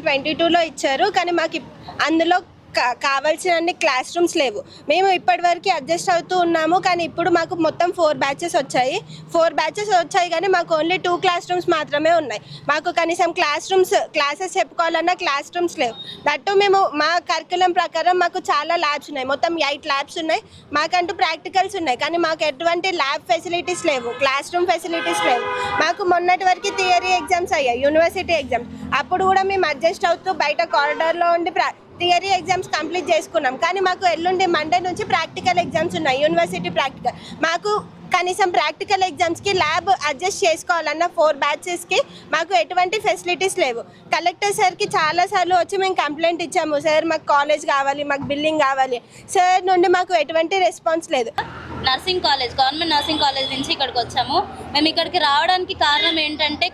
2022లో ఇచ్చారు. కానీ మాకు అందులో కావాల్సిన క్లాస్ రూమ్స్ లేవు. మేము ఇప్పటివరకు అడ్జస్ట్ అవుతూ ఉన్నాము. కానీ ఇప్పుడు మాకు మొత్తం 4 బ్యాచెస్ వచ్చాయి కానీ మాకు ఓన్లీ 2 క్లాస్ రూమ్స్ మాత్రమే ఉన్నాయి. మాకు కనీసం క్లాసెస్ చెప్పుకోవాలన్నా క్లాస్ రూమ్స్ లేవు. దట్టు మేము మా కరికులం ప్రకారం మాకు చాలా ల్యాబ్స్ ఉన్నాయి. మొత్తం 8 ల్యాబ్స్ ఉన్నాయి. మాకంటూ ప్రాక్టికల్స్ ఉన్నాయి. కానీ మాకు ఎటువంటి ల్యాబ్ ఫెసిలిటీస్ లేవు, క్లాస్ రూమ్ ఫెసిలిటీస్ లేవు. మాకు మొన్నటి వరకు థియరీ ఎగ్జామ్స్ అయ్యాయి, యూనివర్సిటీ ఎగ్జామ్స్. అప్పుడు కూడా మేము అడ్జస్ట్ అవుతూ బయట కారిడార్లో ఉండి థియరీ ఎగ్జామ్స్ కంప్లీట్ చేసుకున్నాం. కానీ మాకు ఎల్లుండి మండే నుంచి ప్రాక్టికల్ ఎగ్జామ్స్ ఉన్నాయి, యూనివర్సిటీ ప్రాక్టికల్. మాకు కనీసం ప్రాక్టికల్ ఎగ్జామ్స్కి ల్యాబ్ అడ్జస్ట్ చేసుకోవాలన్న 4 బ్యాచెస్కి మాకు ఎటువంటి ఫెసిలిటీస్ లేవు. కలెక్టర్ సార్కి చాలాసార్లు వచ్చి మేము కంప్లైంట్ ఇచ్చాము, సార్ మాకు కాలేజ్ కావాలి, మాకు బిల్డింగ్ కావాలి. సార్ నుండి మాకు ఎటువంటి రెస్పాన్స్ లేదు. Nursing college, government nursing college నుంచి ఇక్కడికి వచ్చాము. మేము ఇక్కడికి రావడానికి కారణం ఏంటంటే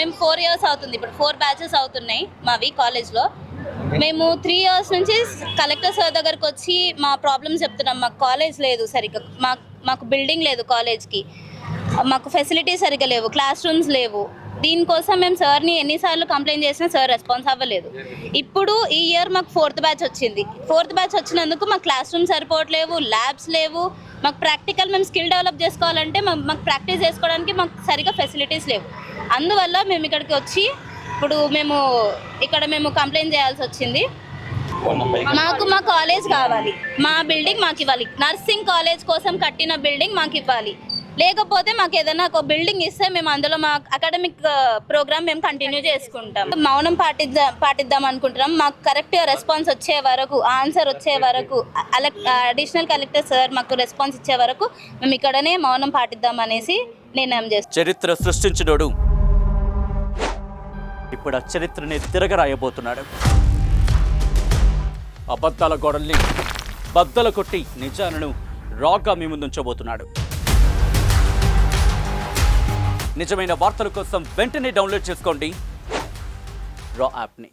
మేము 4 ఇయర్స్ అవుతుంది, ఇప్పుడు 4 బ్యాచెస్ అవుతున్నాయి మావి కాలేజ్లో. మేము 3 ఇయర్స్ నుంచి కలెక్టర్ సార్ దగ్గరకు వచ్చి మా ప్రాబ్లమ్స్ చెప్తున్నాం. మాకు కాలేజ్ లేదు సరిగ్గా, మాకు బిల్డింగ్ లేదు కాలేజ్కి, మాకు ఫెసిలిటీస్ సరిగ్గా లేవు, క్లాస్ రూమ్స్ లేవు. దీనికోసం మేము సార్ని ఎన్నిసార్లు కంప్లైంట్ చేసినా సార్ రెస్పాన్స్ అవ్వలేదు. ఇప్పుడు ఈ ఇయర్ మాకు 4th బ్యాచ్ వచ్చింది. 4th బ్యాచ్ వచ్చినందుకు మాకు క్లాస్ రూమ్స్ సరిపోవట్లేవు, ల్యాబ్స్ లేవు. మాకు ప్రాక్టికల్ మేము స్కిల్ డెవలప్ చేసుకోవాలంటే మాకు ప్రాక్టీస్ చేసుకోవడానికి మాకు సరిగ్గా ఫెసిలిటీస్ లేవు. అందువల్ల మేము ఇక్కడికి వచ్చి ఇప్పుడు మేము కంప్లైంట్ చేయాల్సి వచ్చింది. మా కాలేజ్ కావాలి, మా బిల్డింగ్ మాకు ఇవ్వాలి. నర్సింగ్ కాలేజ్ కోసం కట్టిన బిల్డింగ్ మాకు ఇవ్వాలి. లేకపోతే మాకు ఏదైనా ఒక బిల్డింగ్ ఇస్తే మేము అందులో మా అకాడమిక్ ప్రోగ్రామ్ మేము కంటిన్యూ చేసుకుంటాం. మౌనం పాటిద్దాం అనుకుంటున్నాం. మాకు కరెక్ట్గా రెస్పాన్స్ వచ్చే వరకు, ఆన్సర్ వచ్చే వరకు, అడిషనల్ కలెక్టర్ సార్ మాకు రెస్పాన్స్ ఇచ్చే వరకు మేము ఇక్కడనే మౌనం పాటిద్దాం అనేసి నిర్ణయం చేస్తాం. చరిత్ర సృష్టించినోడు ఇప్పుడు ఆ చరిత్రని తిరగరాయబోతున్నాడు. అబద్ధాల గోడల్ని బద్దలు కొట్టి నిజాలను రాగా మీ ముందుంచబోతున్నాడు. నిజమైన వార్తల కోసం వెంటనే డౌన్లోడ్ చేసుకోండి రా యాప్ని.